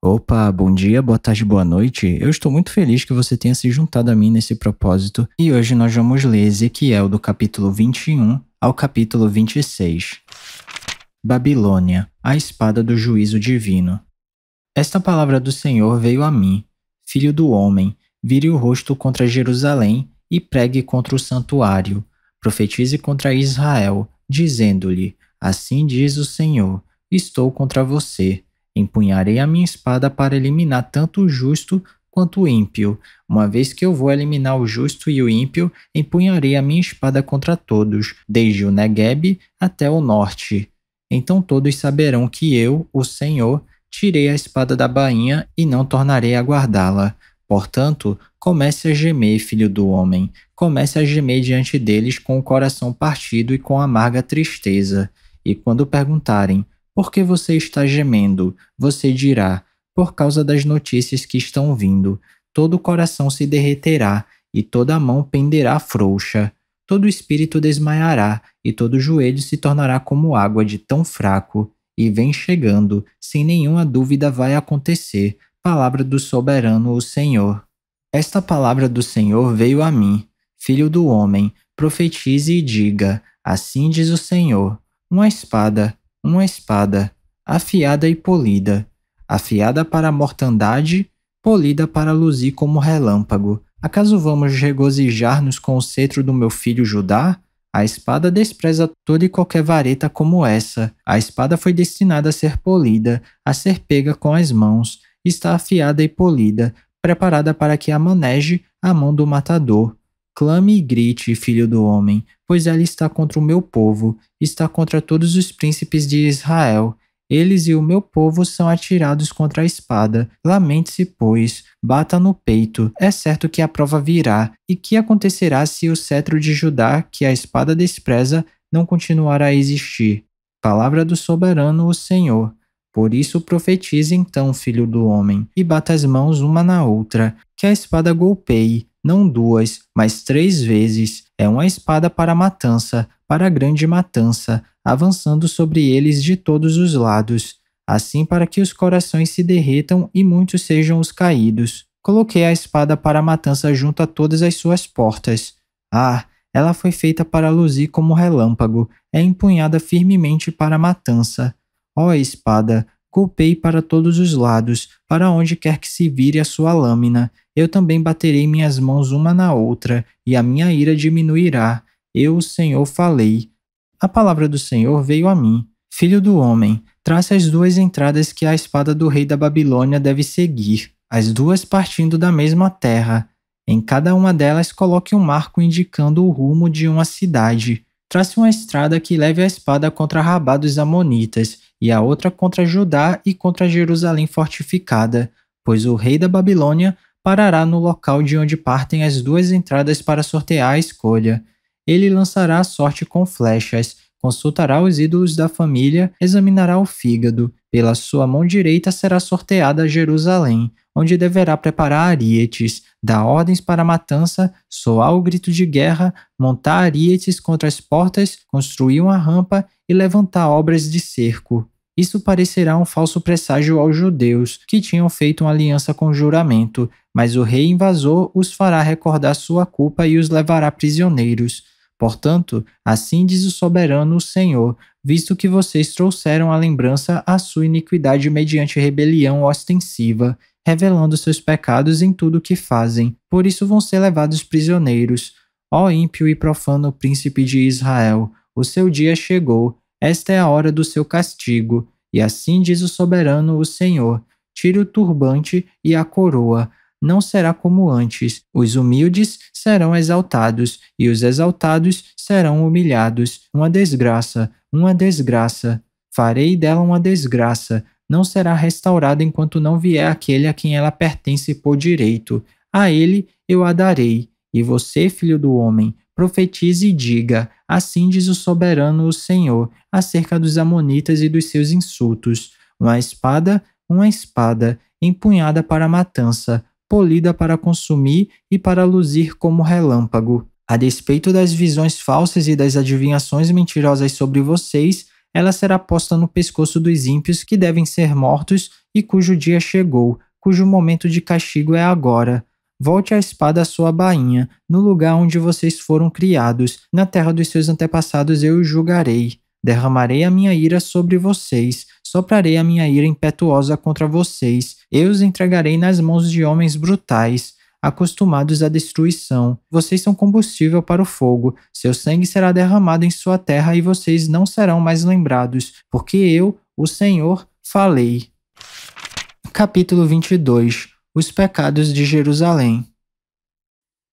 Opa, bom dia, boa tarde, boa noite. Eu estou muito feliz que você tenha se juntado a mim nesse propósito e hoje nós vamos ler Ezequiel do capítulo 21 ao capítulo 26. Babilônia, a espada do juízo divino. Esta palavra do Senhor veio a mim, filho do homem, vire o rosto contra Jerusalém e pregue contra o santuário. Profetize contra Israel, dizendo-lhe: assim diz o Senhor, estou contra você. Empunharei a minha espada para eliminar tanto o justo quanto o ímpio. Uma vez que eu vou eliminar o justo e o ímpio, empunharei a minha espada contra todos, desde o Neguebe até o norte. Então todos saberão que eu, o Senhor, tirei a espada da bainha e não tornarei a guardá-la. Portanto, comece a gemer, filho do homem. Comece a gemer diante deles com o coração partido e com amarga tristeza. E quando perguntarem: por que você está gemendo? Você dirá: por causa das notícias que estão vindo. Todo o coração se derreterá e toda a mão penderá frouxa. Todo o espírito desmaiará e todo o joelho se tornará como água de tão fraco. E vem chegando, sem nenhuma dúvida vai acontecer. Palavra do soberano, o Senhor. Esta palavra do Senhor veio a mim. Filho do homem, profetize e diga: assim diz o Senhor. Uma espada, afiada e polida, afiada para a mortandade, polida para luzir como relâmpago. Acaso vamos regozijar-nos com o cetro do meu filho Judá? A espada despreza toda e qualquer vareta como essa. A espada foi destinada a ser polida, a ser pega com as mãos. Está afiada e polida, preparada para que a maneje a mão do matador. Clame e grite, filho do homem, pois ela está contra o meu povo, está contra todos os príncipes de Israel. Eles e o meu povo são atirados contra a espada. Lamente-se, pois, bata no peito. É certo que a prova virá. E que acontecerá se o cetro de Judá, que a espada despreza, não continuar a existir? Palavra do soberano, o Senhor. Por isso profetize então, filho do homem, e bata as mãos uma na outra, que a espada golpeie, não 2, mas 3 vezes. É uma espada para a matança, para a grande matança, avançando sobre eles de todos os lados, assim para que os corações se derretam e muitos sejam os caídos. Coloquei a espada para a matança junto a todas as suas portas. Ah, ela foi feita para luzir como relâmpago, é empunhada firmemente para a matança. Ó espada, golpeie para todos os lados, para onde quer que se vire a sua lâmina. Eu também baterei minhas mãos uma na outra, e a minha ira diminuirá. Eu, o Senhor, falei. A palavra do Senhor veio a mim. Filho do homem, trace as 2 entradas que a espada do rei da Babilônia deve seguir, as 2 partindo da mesma terra. Em cada uma delas coloque um marco indicando o rumo de uma cidade. Trace uma estrada que leve a espada contra Rabá dos Amonitas, e a outra contra Judá e contra Jerusalém fortificada, pois o rei da Babilônia parará no local de onde partem as 2 entradas para sortear a escolha. Ele lançará a sorte com flechas, consultará os ídolos da família, examinará o fígado. Pela sua mão direita será sorteada Jerusalém, onde deverá preparar arietes, dar ordens para a matança, soar o grito de guerra, montar arietes contra as portas, construir uma rampa e levantar obras de cerco. Isso parecerá um falso presságio aos judeus, que tinham feito uma aliança com juramento, mas o rei invasor os fará recordar sua culpa e os levará prisioneiros. Portanto, assim diz o soberano, o Senhor, visto que vocês trouxeram à lembrança a sua iniquidade mediante rebelião ostensiva, revelando seus pecados em tudo o que fazem, por isso vão ser levados prisioneiros. Ó ímpio e profano príncipe de Israel, o seu dia chegou, esta é a hora do seu castigo, e assim diz o soberano, o Senhor, tire o turbante e a coroa, não será como antes, os humildes serão exaltados, e os exaltados serão humilhados. Uma desgraça, farei dela uma desgraça, não será restaurada enquanto não vier aquele a quem ela pertence por direito. A ele eu a darei. E você, filho do homem, profetize e diga: assim diz o soberano, o Senhor, acerca dos amonitas e dos seus insultos. Uma espada, empunhada para a matança, polida para consumir e para luzir como relâmpago. A despeito das visões falsas e das adivinhações mentirosas sobre vocês, ela será posta no pescoço dos ímpios que devem ser mortos e cujo dia chegou, cujo momento de castigo é agora. Volte a espada à sua bainha, no lugar onde vocês foram criados, na terra dos seus antepassados eu os julgarei. Derramarei a minha ira sobre vocês, soprarei a minha ira impetuosa contra vocês, eu os entregarei nas mãos de homens brutais, acostumados à destruição. Vocês são combustível para o fogo, seu sangue será derramado em sua terra e vocês não serão mais lembrados, porque eu, o Senhor, falei. Capítulo 22. Os pecados de Jerusalém.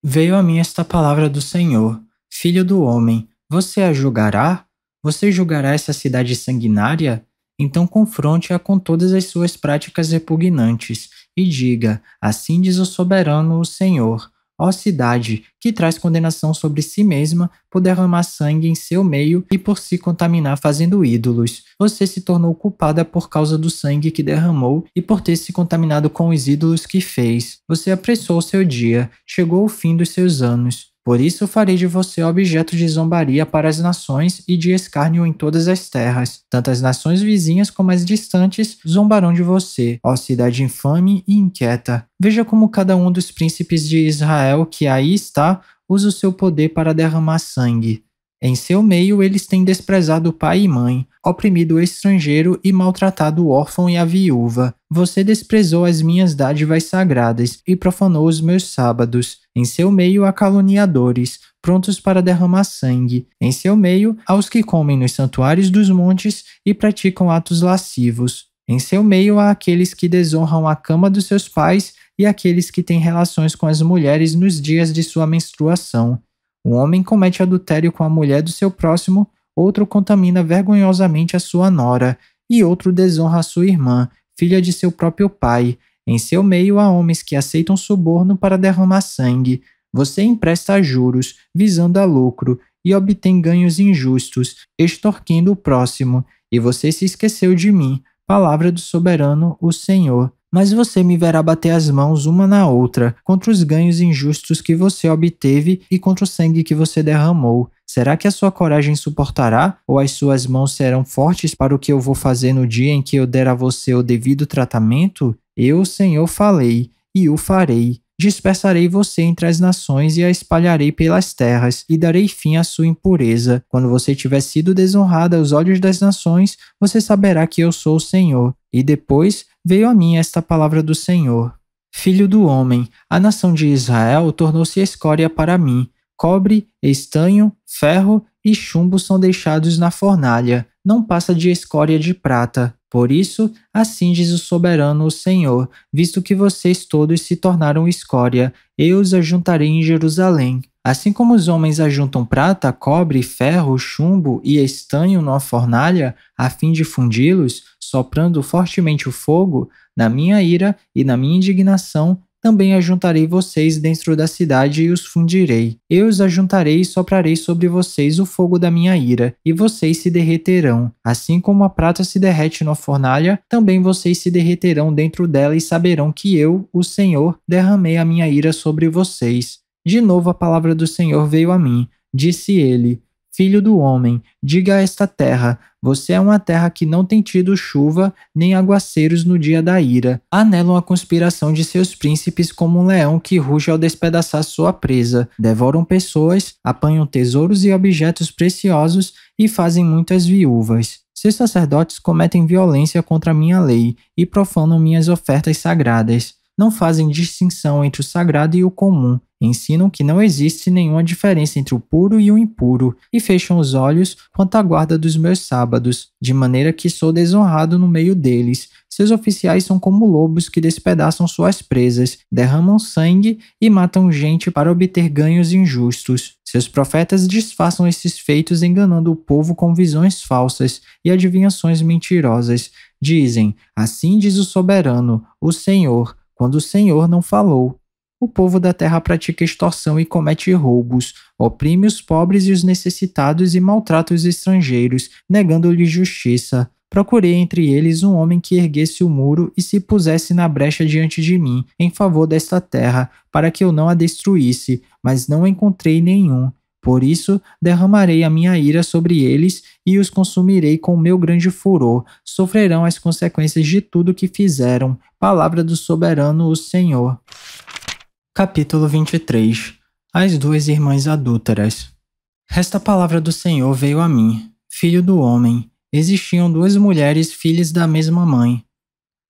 Veio a mim esta palavra do Senhor: Filho do homem, você a julgará? Você julgará essa cidade sanguinária? Então confronte-a com todas as suas práticas repugnantes, e diga: assim diz o soberano, o Senhor. Ó cidade, que traz condenação sobre si mesma por derramar sangue em seu meio e por se contaminar fazendo ídolos. Você se tornou culpada por causa do sangue que derramou e por ter se contaminado com os ídolos que fez. Você apressou o seu dia, chegou o fim dos seus anos. Por isso farei de você objeto de zombaria para as nações e de escárnio em todas as terras. Tanto as nações vizinhas como as distantes zombarão de você, ó cidade infame e inquieta. Veja como cada um dos príncipes de Israel que aí está usa o seu poder para derramar sangue. Em seu meio eles têm desprezado o pai e mãe, oprimido o estrangeiro e maltratado o órfão e a viúva. Você desprezou as minhas dádivas sagradas e profanou os meus sábados. Em seu meio há caluniadores, prontos para derramar sangue. Em seu meio há os que comem nos santuários dos montes e praticam atos lascivos. Em seu meio há aqueles que desonram a cama dos seus pais e aqueles que têm relações com as mulheres nos dias de sua menstruação. Um homem comete adultério com a mulher do seu próximo, outro contamina vergonhosamente a sua nora, e outro desonra a sua irmã, filha de seu próprio pai. Em seu meio há homens que aceitam suborno para derramar sangue. Você empresta juros, visando a lucro, e obtém ganhos injustos, extorquindo o próximo. E você se esqueceu de mim, palavra do soberano, o Senhor. Mas você me verá bater as mãos uma na outra, contra os ganhos injustos que você obteve e contra o sangue que você derramou. Será que a sua coragem suportará? Ou as suas mãos serão fortes para o que eu vou fazer no dia em que eu der a você o devido tratamento? Eu, o Senhor, falei, e o farei. Dispersarei você entre as nações e a espalharei pelas terras, e darei fim à sua impureza. Quando você tiver sido desonrada aos olhos das nações, você saberá que eu sou o Senhor. E depois veio a mim esta palavra do Senhor: Filho do homem, a nação de Israel tornou-se escória para mim. Cobre, estanho, ferro e chumbo são deixados na fornalha, não passa de escória de prata. Por isso, assim diz o soberano, o Senhor, visto que vocês todos se tornaram escória, eu os ajuntarei em Jerusalém. Assim como os homens ajuntam prata, cobre, ferro, chumbo e estanho numa fornalha, a fim de fundi-los, soprando fortemente o fogo, na minha ira e na minha indignação, também ajuntarei vocês dentro da cidade e os fundirei. Eu os ajuntarei e soprarei sobre vocês o fogo da minha ira, e vocês se derreterão. Assim como a prata se derrete na fornalha, também vocês se derreterão dentro dela e saberão que eu, o Senhor, derramei a minha ira sobre vocês. De novo a palavra do Senhor veio a mim. Disse ele: Filho do homem, diga a esta terra: você é uma terra que não tem tido chuva nem aguaceiros no dia da ira. Anelam a conspiração de seus príncipes como um leão que ruge ao despedaçar sua presa. Devoram pessoas, apanham tesouros e objetos preciosos e fazem muitas viúvas. Seus sacerdotes cometem violência contra minha lei e profanam minhas ofertas sagradas. Não fazem distinção entre o sagrado e o comum. Ensinam que não existe nenhuma diferença entre o puro e o impuro, e fecham os olhos quanto à guarda dos meus sábados, de maneira que sou desonrado no meio deles. Seus oficiais são como lobos que despedaçam suas presas, derramam sangue e matam gente para obter ganhos injustos. Seus profetas disfarçam esses feitos enganando o povo com visões falsas e adivinhações mentirosas. Dizem: assim diz o soberano, o Senhor, quando o Senhor não falou. O povo da terra pratica extorsão e comete roubos, oprime os pobres e os necessitados e maltrata os estrangeiros, negando-lhes justiça. Procurei entre eles um homem que erguesse o muro e se pusesse na brecha diante de mim, em favor desta terra, para que eu não a destruísse, mas não encontrei nenhum. Por isso, derramarei a minha ira sobre eles e os consumirei com o meu grande furor. Sofrerão as consequências de tudo que fizeram. Palavra do soberano, o Senhor. Capítulo 23. As duas irmãs adúlteras. Esta palavra do Senhor veio a mim, filho do homem. Existiam duas mulheres filhas da mesma mãe.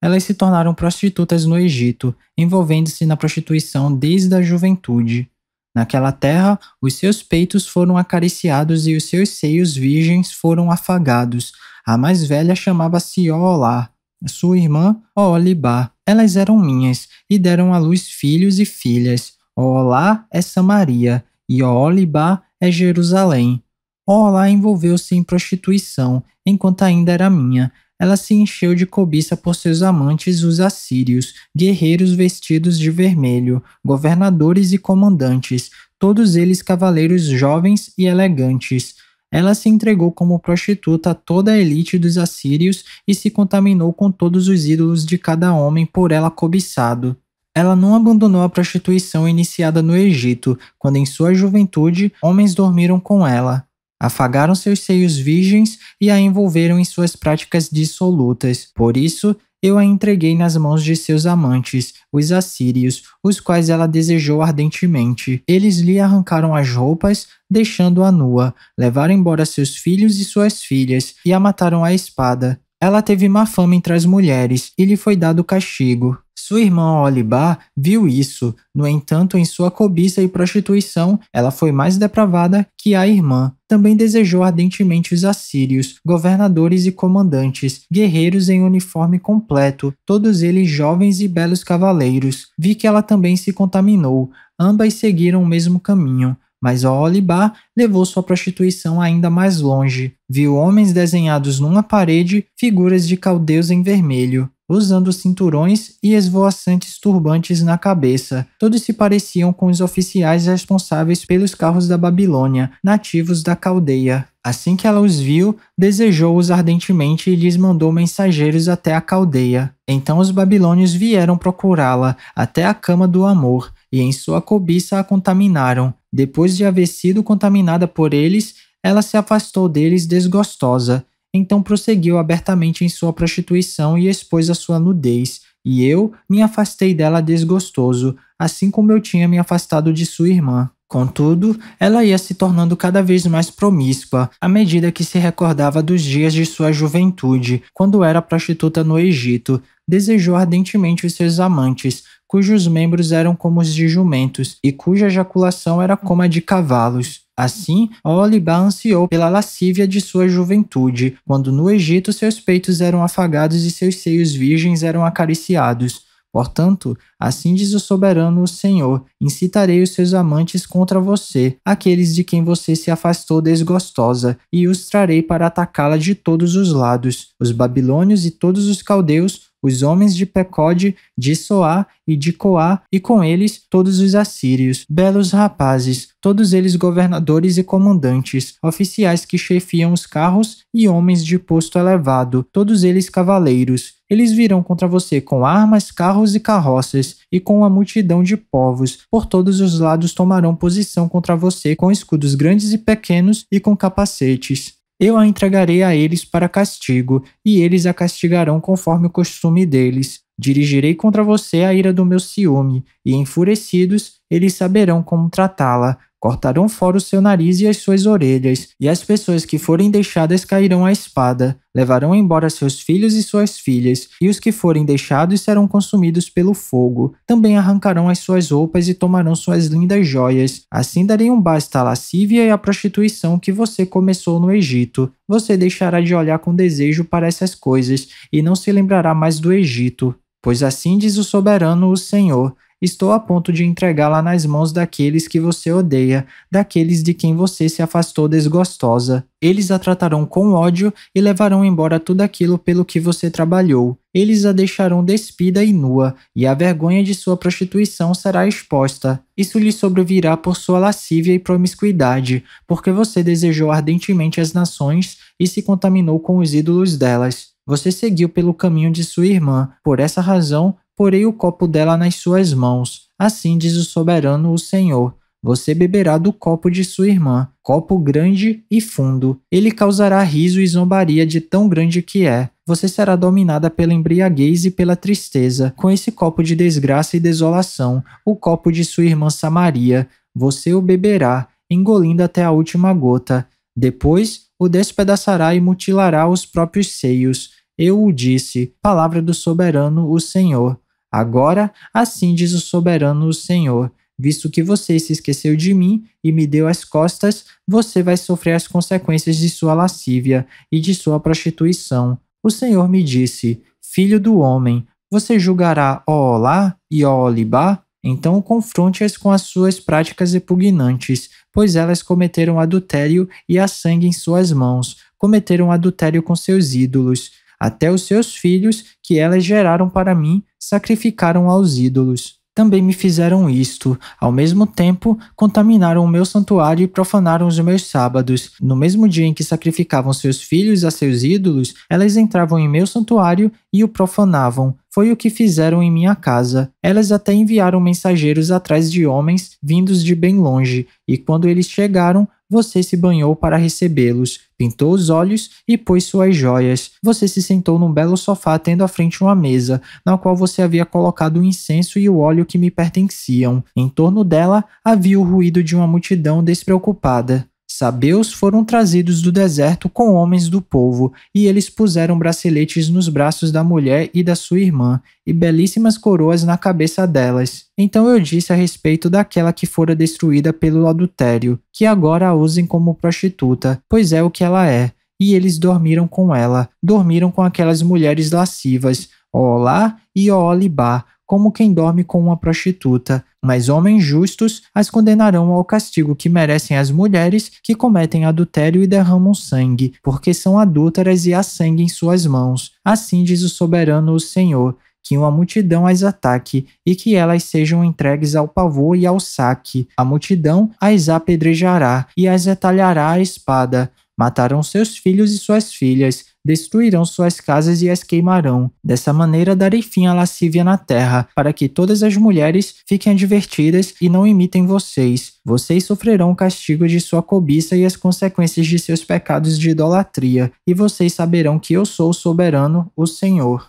Elas se tornaram prostitutas no Egito, envolvendo-se na prostituição desde a juventude. Naquela terra, os seus peitos foram acariciados e os seus seios virgens foram afagados. A mais velha chamava-se Oolá, sua irmã Oolibá. Elas eram minhas e deram à luz filhos e filhas. Oolá é Samaria e Oolibá é Jerusalém. Oolá envolveu-se em prostituição, enquanto ainda era minha. Ela se encheu de cobiça por seus amantes, os assírios, guerreiros vestidos de vermelho, governadores e comandantes, todos eles cavaleiros jovens e elegantes. Ela se entregou como prostituta a toda a elite dos assírios e se contaminou com todos os ídolos de cada homem por ela cobiçado. Ela não abandonou a prostituição iniciada no Egito, quando em sua juventude homens dormiram com ela. Afagaram seus seios virgens e a envolveram em suas práticas dissolutas. Por isso, eu a entreguei nas mãos de seus amantes, os assírios, os quais ela desejou ardentemente. Eles lhe arrancaram as roupas, deixando-a nua, levaram embora seus filhos e suas filhas, e a mataram à espada. Ela teve má fama entre as mulheres, e lhe foi dado castigo. Sua irmã Oolibá viu isso. No entanto, em sua cobiça e prostituição, ela foi mais depravada que a irmã. Também desejou ardentemente os assírios, governadores e comandantes, guerreiros em uniforme completo, todos eles jovens e belos cavaleiros. Vi que ela também se contaminou. Ambas seguiram o mesmo caminho. Mas Oolibá levou sua prostituição ainda mais longe. Viu homens desenhados numa parede, figuras de caldeus em vermelho, usando cinturões e esvoaçantes turbantes na cabeça. Todos se pareciam com os oficiais responsáveis pelos carros da Babilônia, nativos da Caldeia. Assim que ela os viu, desejou-os ardentemente e lhes mandou mensageiros até a Caldeia. Então os babilônios vieram procurá-la até a cama do amor, e em sua cobiça a contaminaram. Depois de haver sido contaminada por eles, ela se afastou deles desgostosa. Então prosseguiu abertamente em sua prostituição e expôs a sua nudez. E eu me afastei dela desgostoso, assim como eu tinha me afastado de sua irmã. Contudo, ela ia se tornando cada vez mais promíscua, à medida que se recordava dos dias de sua juventude, quando era prostituta no Egito. Desejou ardentemente os seus amantes, cujos membros eram como os de jumentos, e cuja ejaculação era como a de cavalos. Assim, Oolibá ansiou pela lascívia de sua juventude, quando no Egito seus peitos eram afagados e seus seios virgens eram acariciados. Portanto, assim diz o soberano o Senhor, incitarei os seus amantes contra você, aqueles de quem você se afastou desgostosa, e os trarei para atacá-la de todos os lados, os babilônios e todos os caldeus, os homens de Pecode, de Soá e de Coá, e com eles todos os assírios, belos rapazes, todos eles governadores e comandantes, oficiais que chefiam os carros e homens de posto elevado, todos eles cavaleiros. Eles virão contra você com armas, carros e carroças, e com uma multidão de povos. Por todos os lados tomarão posição contra você com escudos grandes e pequenos e com capacetes. Eu a entregarei a eles para castigo, e eles a castigarão conforme o costume deles. Dirigirei contra você a ira do meu ciúme, e enfurecidos, eles saberão como tratá-la. Cortarão fora o seu nariz e as suas orelhas, e as pessoas que forem deixadas cairão à espada. Levarão embora seus filhos e suas filhas, e os que forem deixados serão consumidos pelo fogo. Também arrancarão as suas roupas e tomarão suas lindas joias. Assim dariam basta à lascívia e à prostituição que você começou no Egito. Você deixará de olhar com desejo para essas coisas, e não se lembrará mais do Egito. Pois assim diz o soberano, o Senhor: estou a ponto de entregá-la nas mãos daqueles que você odeia, daqueles de quem você se afastou desgostosa. Eles a tratarão com ódio e levarão embora tudo aquilo pelo que você trabalhou. Eles a deixarão despida e nua, e a vergonha de sua prostituição será exposta. Isso lhe sobrevirá por sua lascívia e promiscuidade, porque você desejou ardentemente as nações e se contaminou com os ídolos delas. Você seguiu pelo caminho de sua irmã. Por essa razão, porei o copo dela nas suas mãos. Assim diz o soberano, o Senhor. Você beberá do copo de sua irmã, copo grande e fundo. Ele causará riso e zombaria de tão grande que é. Você será dominada pela embriaguez e pela tristeza, com esse copo de desgraça e desolação, o copo de sua irmã Samaria. Você o beberá, engolindo até a última gota. Depois, o despedaçará e mutilará os próprios seios. Eu o disse, palavra do soberano, o Senhor. Agora, assim diz o soberano, o Senhor. Visto que você se esqueceu de mim e me deu as costas, você vai sofrer as consequências de sua lascívia e de sua prostituição. O Senhor me disse, filho do homem, você julgará Oholá e Oholibá? Então confronte-as com as suas práticas repugnantes, pois elas cometeram adultério e há sangue em suas mãos, cometeram adultério com seus ídolos. Até os seus filhos, que elas geraram para mim, sacrificaram aos ídolos. Também me fizeram isto. Ao mesmo tempo, contaminaram o meu santuário e profanaram os meus sábados. No mesmo dia em que sacrificavam seus filhos a seus ídolos, elas entravam em meu santuário e o profanavam. Foi o que fizeram em minha casa. Elas até enviaram mensageiros atrás de homens vindos de bem longe, e quando eles chegaram, você se banhou para recebê-los, pintou os olhos e pôs suas joias. Você se sentou num belo sofá tendo à frente uma mesa, na qual você havia colocado o incenso e o óleo que me pertenciam. Em torno dela havia o ruído de uma multidão despreocupada. Sabeus foram trazidos do deserto com homens do povo, e eles puseram braceletes nos braços da mulher e da sua irmã, e belíssimas coroas na cabeça delas. Então eu disse a respeito daquela que fora destruída pelo adultério, que agora a usem como prostituta, pois é o que ela é. E eles dormiram com ela, dormiram com aquelas mulheres lascivas, Oholá e Oholibá, como quem dorme com uma prostituta, mas homens justos as condenarão ao castigo que merecem as mulheres que cometem adultério e derramam sangue, porque são adúlteras e há sangue em suas mãos. Assim diz o soberano, o Senhor, que uma multidão as ataque e que elas sejam entregues ao pavor e ao saque. A multidão as apedrejará e as retalhará a espada. Matarão seus filhos e suas filhas, destruirão suas casas e as queimarão. Dessa maneira darei fim à lascívia na terra, para que todas as mulheres fiquem advertidas e não imitem vocês. Vocês sofrerão o castigo de sua cobiça e as consequências de seus pecados de idolatria, e vocês saberão que eu sou o soberano, o Senhor.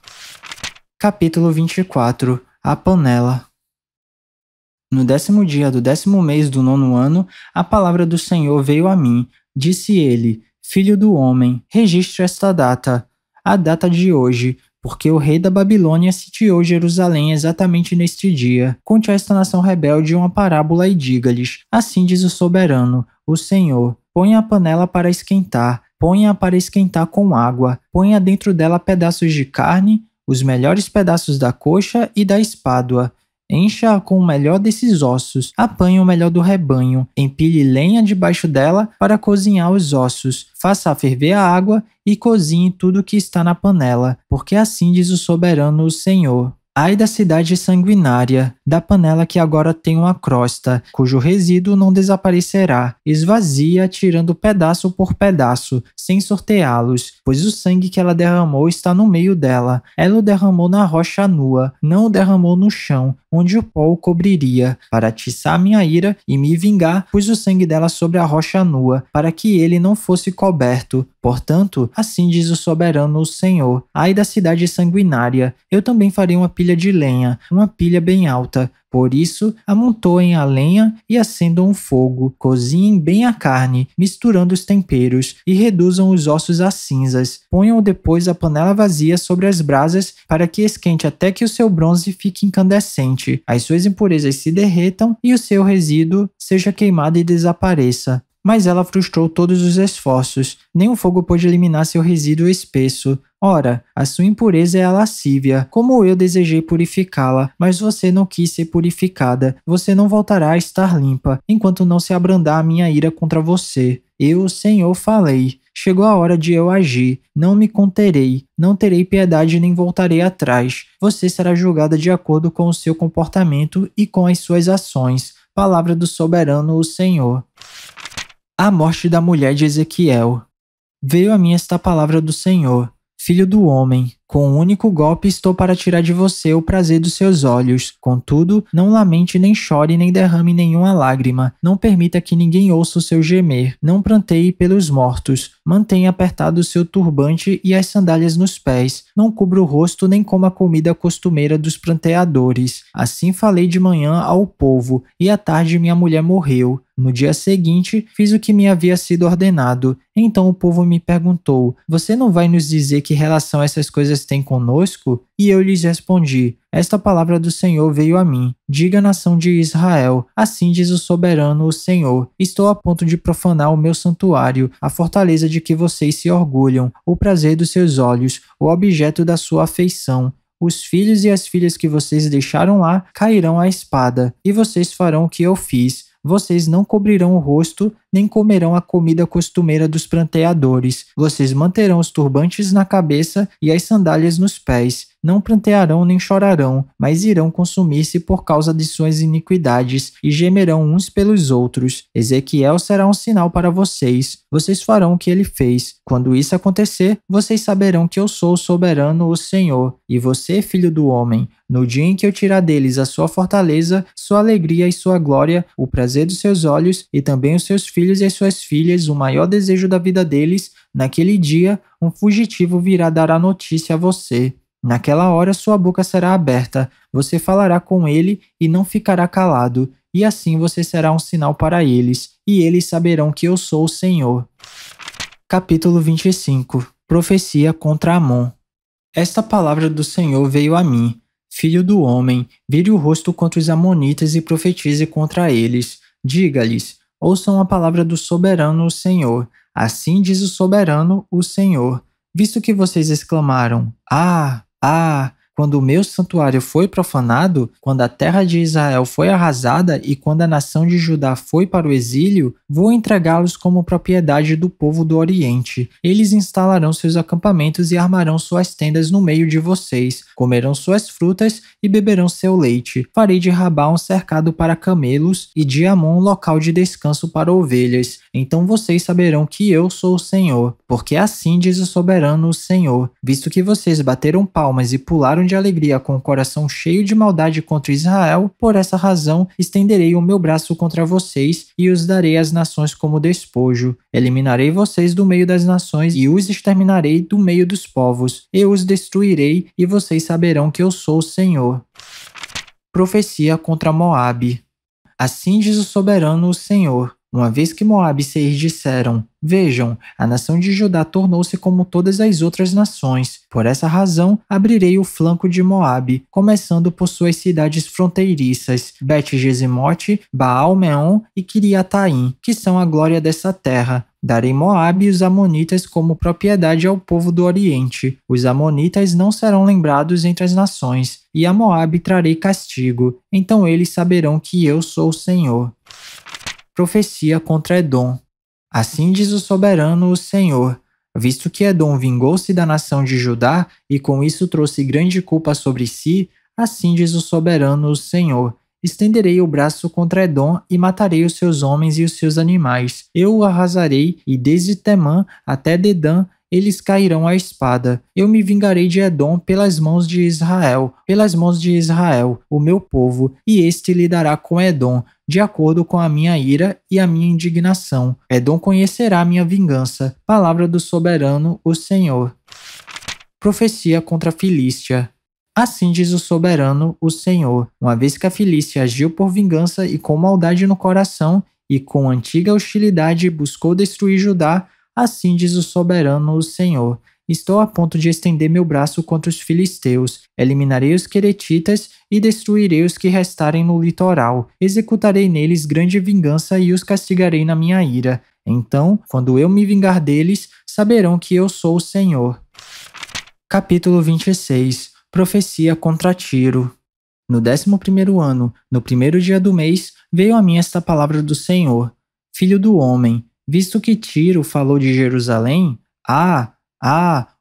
Capítulo 24. A panela. No 10º dia do 10º mês do 9º ano, a palavra do Senhor veio a mim. Disse ele, filho do homem, registre esta data, a data de hoje, porque o rei da Babilônia sitiou Jerusalém exatamente neste dia. Conte a esta nação rebelde uma parábola e diga-lhes, assim diz o soberano, o Senhor, ponha a panela para esquentar, ponha-a para esquentar com água, ponha dentro dela pedaços de carne, os melhores pedaços da coxa e da espádua. Encha-a com o melhor desses ossos, apanhe o melhor do rebanho, empilhe lenha debaixo dela para cozinhar os ossos, faça ferver a água e cozinhe tudo o que está na panela, porque assim diz o soberano, o Senhor. Ai da cidade sanguinária, da panela que agora tem uma crosta, cujo resíduo não desaparecerá. Esvazia, tirando pedaço por pedaço, sem sorteá-los, pois o sangue que ela derramou está no meio dela. Ela o derramou na rocha nua, não o derramou no chão, onde o pó o cobriria, para atiçar minha ira e me vingar, pus o sangue dela sobre a rocha nua, para que ele não fosse coberto. Portanto, assim diz o soberano, o Senhor. Ai da cidade sanguinária, eu também farei uma pilha de lenha, uma pilha bem alta. Por isso, amontoem a lenha e acendam o fogo, cozinhem bem a carne, misturando os temperos, e reduzam os ossos a cinzas. Ponham depois a panela vazia sobre as brasas, para que esquente até que o seu bronze fique incandescente, as suas impurezas se derretam e o seu resíduo seja queimado e desapareça. Mas ela frustrou todos os esforços, nem o fogo pôde eliminar seu resíduo espesso. Ora, a sua impureza é a lascívia, como eu desejei purificá-la, mas você não quis ser purificada. Você não voltará a estar limpa, enquanto não se abrandar a minha ira contra você. Eu, Senhor, falei. Chegou a hora de eu agir. Não me conterei, não terei piedade nem voltarei atrás. Você será julgada de acordo com o seu comportamento e com as suas ações. Palavra do soberano, o Senhor. A morte da mulher de Ezequiel. Veio a mim esta palavra do Senhor. Filho do homem, com um único golpe estou para tirar de você o prazer dos seus olhos. Contudo, não lamente, nem chore, nem derrame nenhuma lágrima. Não permita que ninguém ouça o seu gemer. Não pranteie pelos mortos. Mantenha apertado o seu turbante e as sandálias nos pés. Não cubra o rosto, nem coma a comida costumeira dos pranteadores. Assim falei de manhã ao povo, e à tarde minha mulher morreu. No dia seguinte, fiz o que me havia sido ordenado. Então o povo me perguntou: você não vai nos dizer que relação essas coisas têm conosco? E eu lhes respondi: esta palavra do Senhor veio a mim. Diga à nação de Israel: assim diz o soberano, o Senhor: estou a ponto de profanar o meu santuário, a fortaleza de que vocês se orgulham, o prazer dos seus olhos, o objeto da sua afeição. Os filhos e as filhas que vocês deixaram lá cairão à espada, e vocês farão o que eu fiz. Vocês não cobrirão o rosto, nem comerão a comida costumeira dos pranteadores. Vocês manterão os turbantes na cabeça e as sandálias nos pés. Não prantearão nem chorarão, mas irão consumir-se por causa de suas iniquidades e gemerão uns pelos outros. Ezequiel será um sinal para vocês. Vocês farão o que ele fez. Quando isso acontecer, vocês saberão que eu sou o soberano, o Senhor. E você, filho do homem, no dia em que eu tirar deles a sua fortaleza, sua alegria e sua glória, o prazer dos seus olhos e também os seus filhos e as suas filhas, o maior desejo da vida deles, naquele dia, um fugitivo virá dar a notícia a você. Naquela hora sua boca será aberta, você falará com ele e não ficará calado, e assim você será um sinal para eles, e eles saberão que eu sou o Senhor. Capítulo 25. Profecia contra Amon. Esta palavra do Senhor veio a mim: filho do homem, vire o rosto contra os amonitas e profetize contra eles. Diga-lhes: ouçam a palavra do soberano, o Senhor. Assim diz o soberano, o Senhor. Visto que vocês exclamaram: ah, quando o meu santuário foi profanado, quando a terra de Israel foi arrasada e quando a nação de Judá foi para o exílio, vou entregá-los como propriedade do povo do Oriente. Eles instalarão seus acampamentos e armarão suas tendas no meio de vocês, comerão suas frutas e beberão seu leite. Farei de Rabá um cercado para camelos e de Amon um local de descanso para ovelhas. Então vocês saberão que eu sou o Senhor, porque assim diz o soberano, o Senhor. Visto que vocês bateram palmas e pularam de alegria com o coração cheio de maldade contra Israel, por essa razão estenderei o meu braço contra vocês e os darei às nações como despojo. Eliminarei vocês do meio das nações e os exterminarei do meio dos povos. Eu os destruirei e vocês saberão que eu sou o Senhor. Profecia contra Moabe. Assim diz o soberano, o Senhor. Uma vez que Moabe e Seir disseram: vejam, a nação de Judá tornou-se como todas as outras nações. Por essa razão, abrirei o flanco de Moabe, começando por suas cidades fronteiriças, Bet-Gesimote, Baal-Meon e Kiriataim, que são a glória dessa terra. Darei Moabe e os amonitas como propriedade ao povo do Oriente. Os amonitas não serão lembrados entre as nações, e a Moabe trarei castigo. Então eles saberão que eu sou o Senhor. Profecia contra Edom. Assim diz o soberano, o Senhor. Visto que Edom vingou-se da nação de Judá e com isso trouxe grande culpa sobre si, assim diz o soberano, o Senhor. Estenderei o braço contra Edom e matarei os seus homens e os seus animais. Eu o arrasarei e desde Temã até Dedã eles cairão à espada. Eu me vingarei de Edom pelas mãos de Israel, o meu povo, e este lidará com Edom, de acordo com a minha ira e a minha indignação. Edom conhecerá a minha vingança. Palavra do soberano, o Senhor. Profecia contra a Filístia. Assim diz o soberano, o Senhor. Uma vez que a Filístia agiu por vingança e com maldade no coração, e com antiga hostilidade buscou destruir Judá, assim diz o soberano, o Senhor. Estou a ponto de estender meu braço contra os filisteus. Eliminarei os queretitas e destruirei os que restarem no litoral. Executarei neles grande vingança e os castigarei na minha ira. Então, quando eu me vingar deles, saberão que eu sou o Senhor. Capítulo 26. Profecia contra Tiro. No 11º ano, no primeiro dia do mês, veio a mim esta palavra do Senhor. Filho do homem, visto que Tiro falou de Jerusalém,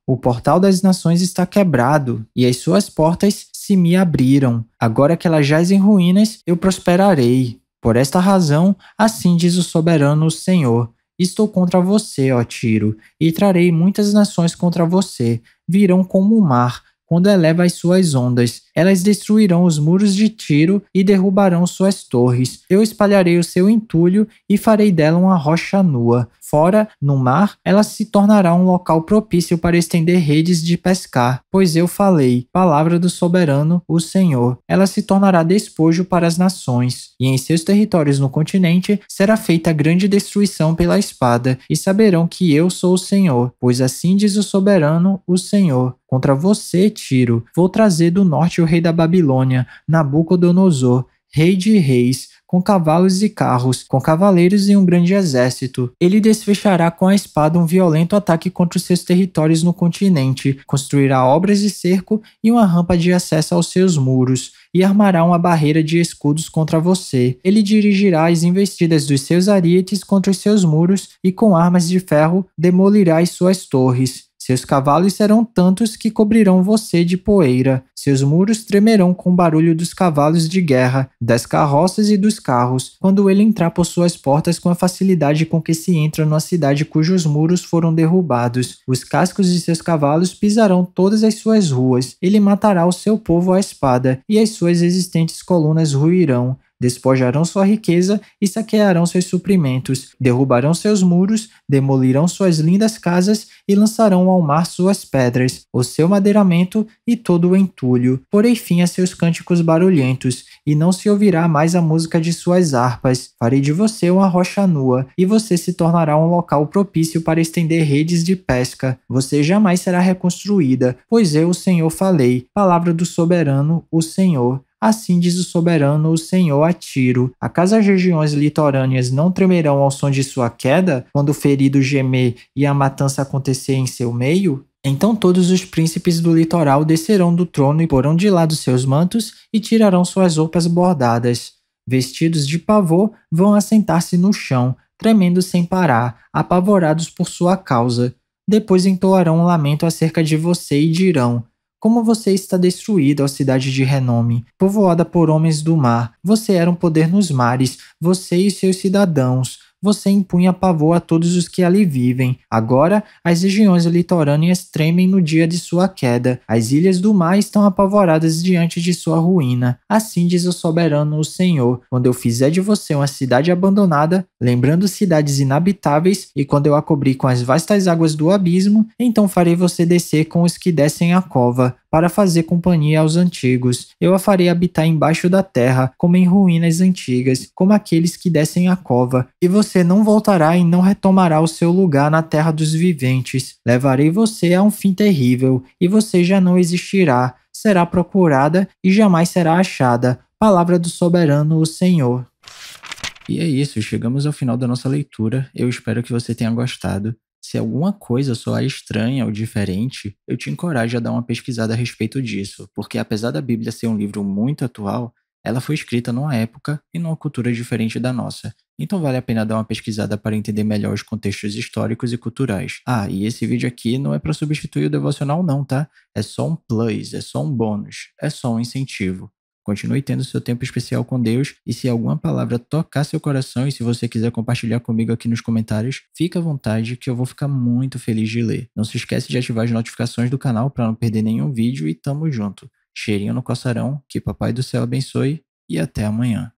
o portal das nações está quebrado, e as suas portas se me abriram. Agora que ela jaz em ruínas, eu prosperarei. Por esta razão, assim diz o soberano, o Senhor. Estou contra você, ó Tiro, e trarei muitas nações contra você. Virão como o mar, quando eleva as suas ondas. Elas destruirão os muros de Tiro e derrubarão suas torres. Eu espalharei o seu entulho e farei dela uma rocha nua. Fora, no mar, ela se tornará um local propício para estender redes de pescar. Pois eu falei, palavra do soberano, o Senhor. Ela se tornará despojo para as nações, e em seus territórios no continente será feita grande destruição pela espada, e saberão que eu sou o Senhor. Pois assim diz o soberano, o Senhor. Contra você, Tiro, vou trazer do norte o rei da Babilônia, Nabucodonosor, rei de reis, com cavalos e carros, com cavaleiros e um grande exército. Ele desfechará com a espada um violento ataque contra os seus territórios no continente, construirá obras de cerco e uma rampa de acesso aos seus muros, e armará uma barreira de escudos contra você. Ele dirigirá as investidas dos seus arietes contra os seus muros e com armas de ferro demolirá as suas torres. Seus cavalos serão tantos que cobrirão você de poeira. Seus muros tremerão com o barulho dos cavalos de guerra, das carroças e dos carros, quando ele entrar por suas portas com a facilidade com que se entra numa cidade cujos muros foram derrubados. Os cascos de seus cavalos pisarão todas as suas ruas. Ele matará o seu povo à espada, e as suas existentes colunas ruirão. Despojarão sua riqueza e saquearão seus suprimentos, derrubarão seus muros, demolirão suas lindas casas e lançarão ao mar suas pedras, o seu madeiramento e todo o entulho. Porei fim a seus cânticos barulhentos, e não se ouvirá mais a música de suas harpas. Farei de você uma rocha nua, e você se tornará um local propício para estender redes de pesca. Você jamais será reconstruída, pois eu, o Senhor, falei. Palavra do soberano, o Senhor. Assim diz o soberano, o Senhor, a Tiro. Acaso as regiões litorâneas não tremerão ao som de sua queda, quando o ferido gemer e a matança acontecer em seu meio? Então todos os príncipes do litoral descerão do trono e porão de lado seus mantos e tirarão suas roupas bordadas. Vestidos de pavor, vão assentar-se no chão, tremendo sem parar, apavorados por sua causa. Depois entoarão um lamento acerca de você e dirão: como você está destruída, ó cidade de renome, povoada por homens do mar. Você era um poder nos mares, você e seus cidadãos. Você impunha pavor a todos os que ali vivem. Agora, as regiões litorâneas tremem no dia de sua queda. As ilhas do mar estão apavoradas diante de sua ruína. Assim diz o soberano, o Senhor, quando eu fizer de você uma cidade abandonada, lembrando cidades inabitáveis, e quando eu a cobrir com as vastas águas do abismo, então farei você descer com os que descem a cova, para fazer companhia aos antigos. Eu a farei habitar embaixo da terra, como em ruínas antigas, como aqueles que descem a cova, e você não voltará e não retomará o seu lugar na terra dos viventes. Levarei você a um fim terrível, e você já não existirá, será procurada e jamais será achada. Palavra do soberano, o Senhor. E é isso, chegamos ao final da nossa leitura. Eu espero que você tenha gostado. Se alguma coisa soar estranha ou diferente, eu te encorajo a dar uma pesquisada a respeito disso, porque apesar da Bíblia ser um livro muito atual, ela foi escrita numa época e numa cultura diferente da nossa. Então vale a pena dar uma pesquisada para entender melhor os contextos históricos e culturais. Ah, e esse vídeo aqui não é para substituir o devocional não, tá? É só um plus, é só um bônus, é só um incentivo. Continue tendo seu tempo especial com Deus, e se alguma palavra tocar seu coração e se você quiser compartilhar comigo aqui nos comentários, fica à vontade que eu vou ficar muito feliz de ler. Não se esquece de ativar as notificações do canal para não perder nenhum vídeo e tamo junto. Cheirinho no coçarão, que Papai do Céu abençoe e até amanhã.